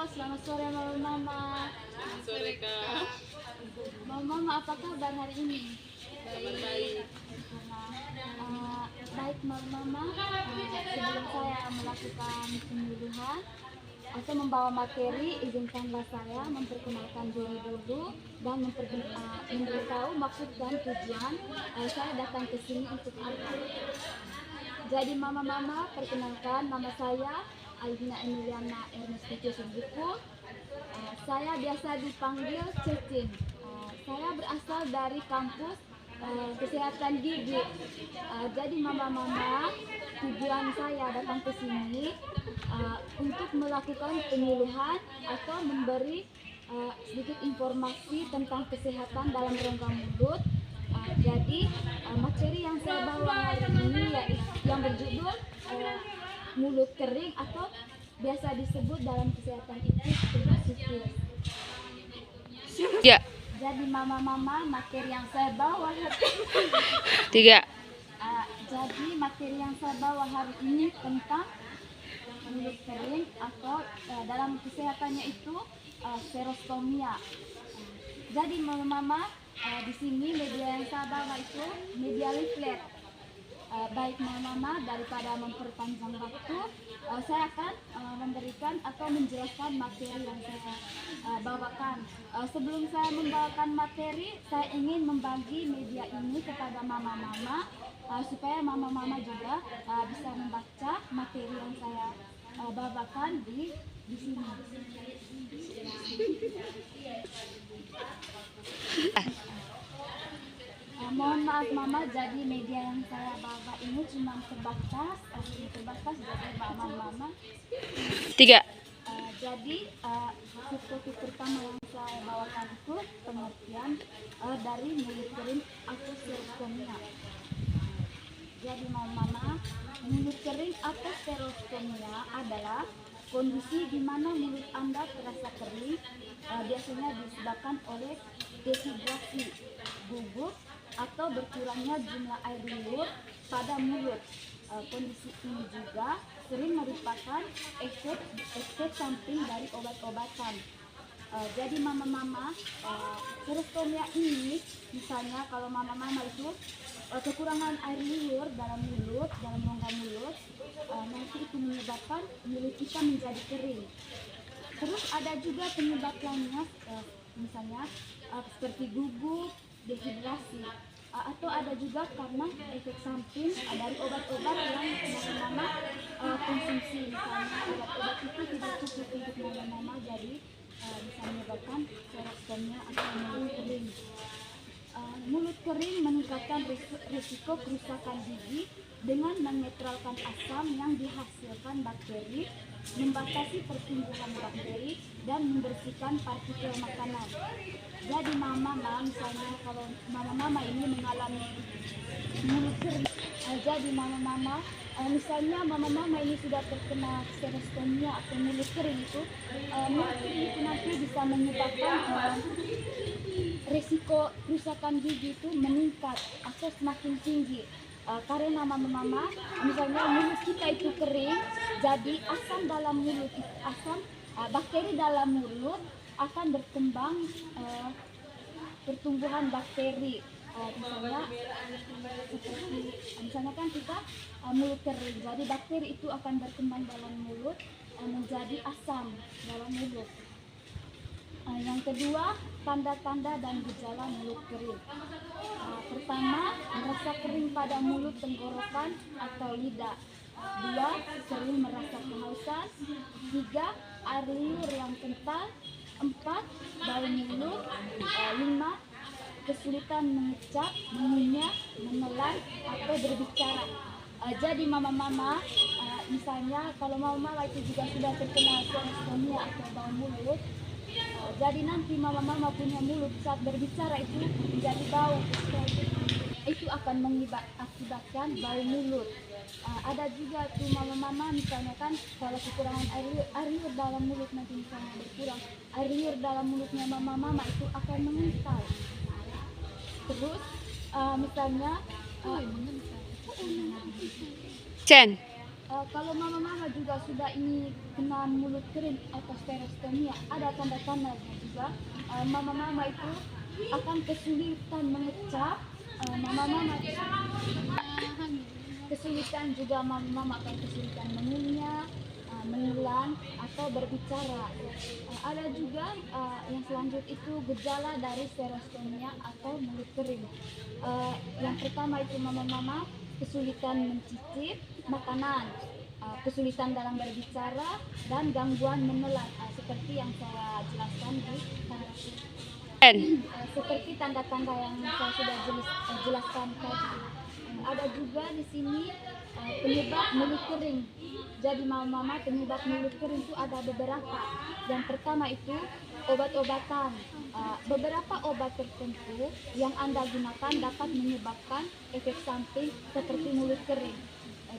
Selamat sore Mama. Selamat sore Kak. Mama apa kabar hari ini? Baik. Baik Mama. Sebelum saya melakukan penyuluhan atau membawa materi, izinkanlah saya memperkenalkan diri dulu dan memberitahu maksud dan tujuan saya datang ke sini untuk apa. Jadi Mama, perkenalkan, nama saya Alvina Emiliana Ernestine Subuku. Saya biasa dipanggil Cecin. Saya berasal dari kampus kesehatan gigi. Jadi Mama, tujuan saya datang ke sini untuk melakukan penyuluhan atau memberi sedikit informasi tentang kesehatan dalam rongga mulut. Jadi materi yang saya bawa hari ini yaitu yang berjudul mulut kering atau biasa disebut dalam kesehatan itu siklus. Ya. Jadi Mama, materi yang saya bawa Tiga. jadi materi yang saya bawa hari ini tentang mulut kering atau dalam kesehatannya itu serostomia. Jadi Mama, di sini media yang saya bawa itu media leaflet. Baik Mama, daripada memperpanjang waktu, saya akan memberikan atau menjelaskan materi yang saya bawakan. Sebelum saya membawakan materi, saya ingin membagi media ini kepada Mama supaya Mama juga bisa membaca materi yang saya bawakan di sini. Mohon maaf Mama, jadi media yang saya bawa ini cuma terbatas jadi Mama. Tiga. Jadi topik pertama yang saya bawakan itu pengertian dari mulut kering atau serostomia. Jadi Mama, mulut kering atau serostomia adalah kondisi di mana mulut Anda terasa kering, biasanya disebabkan oleh dehidrasi, gugup, atau berkurangnya jumlah air liur pada mulut. Kondisi ini juga sering merupakan efek samping dari obat-obatan. Jadi Mama, serostomia ini misalnya kalau Mama itu kekurangan air liur dalam rongga mulut, nanti itu menyebabkan mulut kita menjadi kering. Terus ada juga penyebab lainnya, misalnya seperti gugup, dehidrasi, atau ada juga karena efek samping dari obat-obat yang Mama konsumsi. Misalnya obat-obat itu tidak cukup untuk Mama, jadi bisa menyebabkan serostomia atau mulut kering. Mulut kering meningkatkan risiko kerusakan gigi dengan menetralkan asam yang dihasilkan bakteri, membatasi pertumbuhan bakteri, dan membersihkan partikel makanan. Jadi Mama, misalnya kalau Mama ini mengalami mulut kering, jadi Mama, misalnya Mama ini sudah terkena serostomia atau mulut kering itu, mulut kering itu nanti bisa menyebabkan risiko kerusakan gigi itu meningkat atau semakin tinggi. Karena Mama, misalnya mulut kita itu kering, jadi asam dalam mulut itu, bakteri dalam mulut akan berkembang pertumbuhan bakteri. Misalnya kan kita mulut kering, jadi bakteri itu akan berkembang dalam mulut menjadi asam dalam mulut. Yang kedua, tanda-tanda dan gejala mulut kering. Pertama, merasa kering pada mulut, tenggorokan atau lidah. 2, sering merasa kehausan. 3, air liur yang kental. 4, bau mulut. 5, kesulitan mengucap, mengunyah, menelan atau berbicara. Jadi Mama, misalnya kalau Mama itu juga sudah terkena serostomia atau bau mulut, jadi nanti Mama punya mulut saat berbicara itu menjadi bau, itu akan mengakibatkan bau mulut. Ada juga tuh Mama misalnya kan kalau kekurangan air liur dalam mulut, nanti misalnya berkurang air liur dalam mulutnya Mama itu akan mengental. Terus misalnya Chen. kalau mama-mama juga sudah ini kena mulut kering atau stereostomia, ada tanda-tandanya juga. Mama-mama itu akan kesulitan mengucap, mama-mama kesulitan juga, mama-mama akan kesulitan mengunyah, mengulang atau berbicara. Ada juga yang selanjutnya itu gejala dari stereostomia atau mulut kering. Yang pertama itu mama-mama kesulitan mencicip makanan, kesulitan dalam berbicara, dan gangguan menelan, seperti yang saya jelaskan di seperti tanda-tanda yang saya sudah jelaskan tadi. Ada juga di sini penyebab mulut kering. Jadi mama-mama, penyebab mulut kering itu ada beberapa. Yang pertama itu obat-obatan. Beberapa obat tertentu yang Anda gunakan dapat menyebabkan efek samping seperti mulut kering.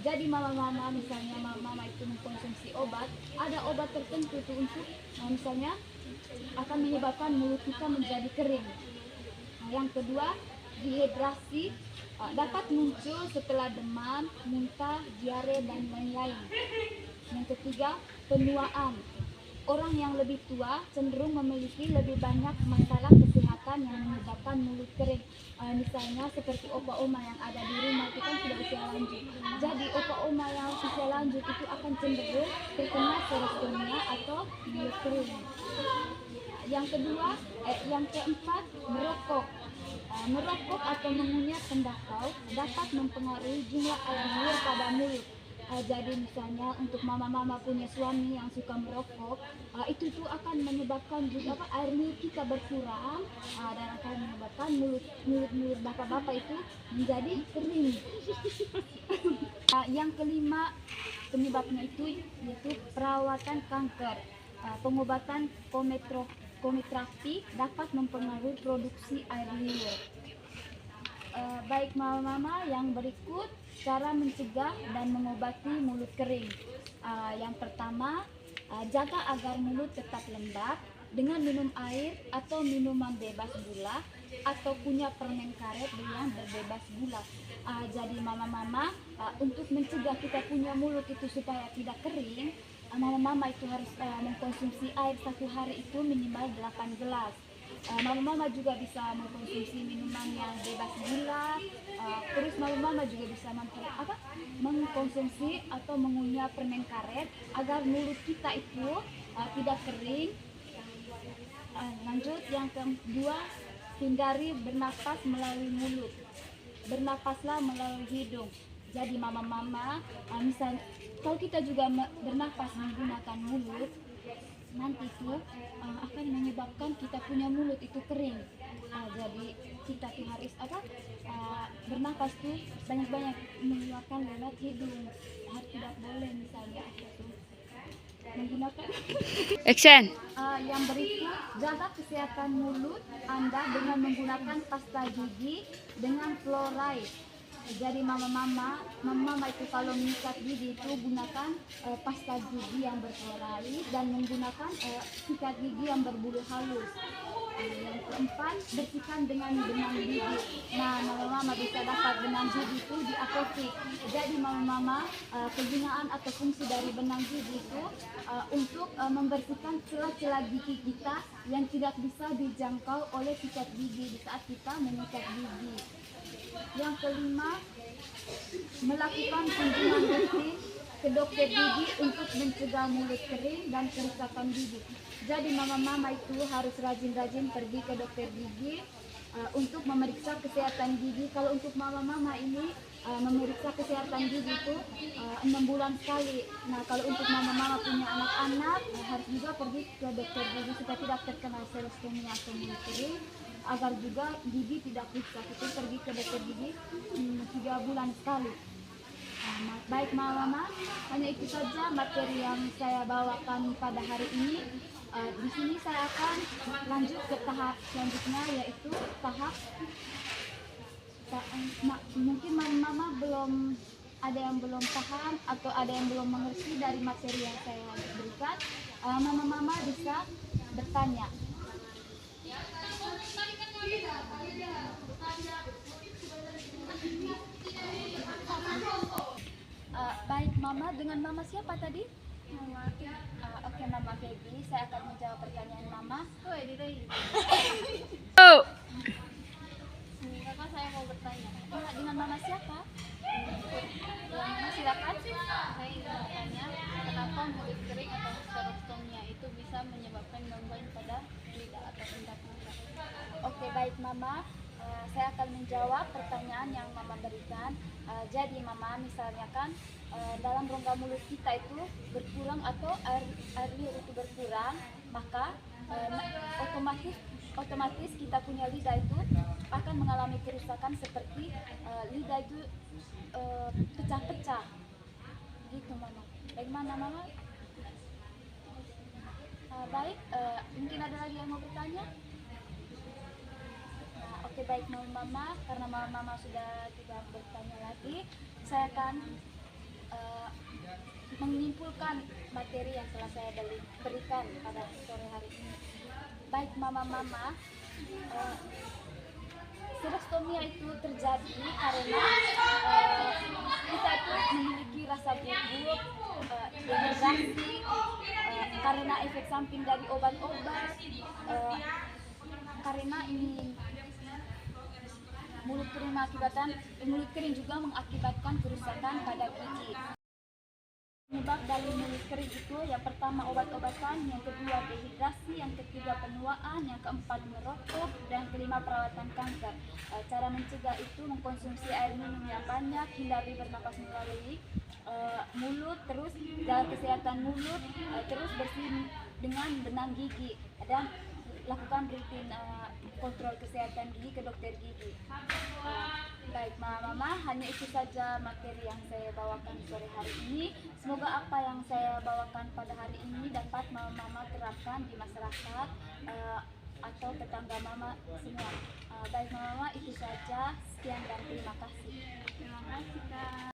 Jadi mama-mama, misalnya mama-mama itu mengkonsumsi obat, ada obat tertentu itu untuk misalnya akan menyebabkan mulut kita menjadi kering. Yang kedua, dehidrasi dapat muncul setelah demam, muntah, diare, dan lain-lain. Yang ketiga, penuaan. Orang yang lebih tua cenderung memiliki lebih banyak masalah kesehatan yang menyebabkan mulut kering. Misalnya seperti opa-oma yang ada di rumah itu kan sudah usia lanjut. Jadi opa-oma yang usia lanjut itu akan cenderung terkena stereostomia atau mulut kering. Yang keempat, merokok. Merokok atau mengunyah tembakau dapat mempengaruhi jumlah air liur pada mulut. Jadi misalnya untuk mama-mama punya suami yang suka merokok, itu tuh akan menyebabkan juga air liur kita berkurang, dan akan menyebabkan mulut bapak-bapak itu menjadi kering. Yang kelima penyebabnya itu yaitu perawatan kanker. Pengobatan komoterapi dapat mempengaruhi produksi air liur. Baik mama-mama, yang berikut cara mencegah dan mengobati mulut kering. Yang pertama, jaga agar mulut tetap lembab dengan minum air atau minuman bebas gula atau punya permen karet yang berbebas gula. Jadi mama-mama, untuk mencegah kita punya mulut itu supaya tidak kering, mama-mama itu harus mengkonsumsi air satu hari itu minimal 8 gelas. Mama-mama juga bisa mengkonsumsi minuman yang bebas gula. Terus mama-mama juga bisa mengkonsumsi atau mengunyah permen karet agar mulut kita itu tidak kering. Lanjut, yang kedua, hindari bernafas melalui mulut. Bernafaslah melalui hidung. Jadi mama-mama, misalnya kalau kita juga bernafas menggunakan mulut, nanti itu akan menyebabkan kita punya mulut itu kering. Jadi kita tuh harus bernafas tuh banyak-banyak mengeluarkan lewat hidung. Tidak boleh misalnya menggunakan Action. yang berikut, jaga kesehatan mulut Anda dengan menggunakan pasta gigi dengan fluoride. Jadi mama-mama itu kalau menyikat gigi itu gunakan pasta gigi yang berfluoride dan menggunakan sikat gigi yang berbulu halus. Yang keempat, bersihkan dengan benang gigi. Nah, mama-mama bisa dapat benang gigi itu di apotek. Jadi mama-mama, kegunaan atau fungsi dari benang gigi itu untuk membersihkan celah-celah gigi kita yang tidak bisa dijangkau oleh sikat gigi di saat kita menyikat gigi. Yang kelima, melakukan kunjungan rutin ke dokter gigi untuk mencegah mulut kering dan kerusakan gigi. Jadi mama-mama itu harus rajin-rajin pergi ke dokter gigi untuk memeriksa kesehatan gigi. Kalau untuk mama-mama ini memeriksa kesehatan gigi itu 6 bulan sekali. Nah, kalau untuk mama-mama punya anak-anak harus juga pergi ke dokter gigi supaya tidak terkena stereostomia atau mulut kering, agar juga gigi tidak rusak. Itu pergi ke dokter gigi 3 bulan sekali. Baik mama-mama, hanya itu saja materi yang saya bawakan pada hari ini. Di sini saya akan lanjut ke tahap selanjutnya, yaitu tahap mungkin mama-mama belum ada yang belum paham atau ada yang belum mengerti dari materi yang saya berikan. Mama-mama bisa bertanya. Baik Mama, dengan Mama siapa tadi? Mama. Oke Mama Feby, saya akan menjawab pertanyaan Mama. Oh. Kakak saya mau bertanya. Dengan Mama siapa? Mama silakan. Saya ingin bertanya, kenapa mulut kering atau sterostomia itu bisa menyebabkan gangguan pada lidah atau endak mata? Oke baik Mama. Saya akan menjawab pertanyaan yang Mama berikan. Jadi Mama, misalnya kan dalam rongga mulut kita itu berkurang atau air liur itu berkurang, maka otomatis kita punya lidah itu akan mengalami kerusakan seperti lidah itu pecah-pecah. Gitu Mama. Bagaimana Mama? Baik, mungkin ada lagi yang mau bertanya? Oke baik Mama, karena Mama sudah tidak bertanya lagi, saya akan menyimpulkan materi yang telah saya berikan pada sore hari ini. Baik Mama, sterostomia itu terjadi karena kita itu memiliki rasa gugup, dehidrasi, karena efek samping dari obat-obat, karena ini mulut kering juga mengakibatkan kerusakan pada gigi. Penyebab dari mulut kering itu yang pertama obat-obatan, yang kedua dehidrasi, yang ketiga penuaan, yang keempat merokok, dan yang kelima perawatan kanker. Cara mencegah itu mengkonsumsi air minum yang banyak, hindari bernapas melalui mulut, terus jaga kesehatan mulut, terus bersih dengan benang gigi, dan lakukan rutin kontrol kesehatan gigi ke dokter gigi. Baik Mama, hanya itu saja materi yang saya bawakan sore hari ini. Semoga apa yang saya bawakan pada hari ini dapat Mama terapkan di masyarakat atau tetangga Mama semua. Baik Mama, itu saja. Sekian dan terima kasih. Terima kasih Kak.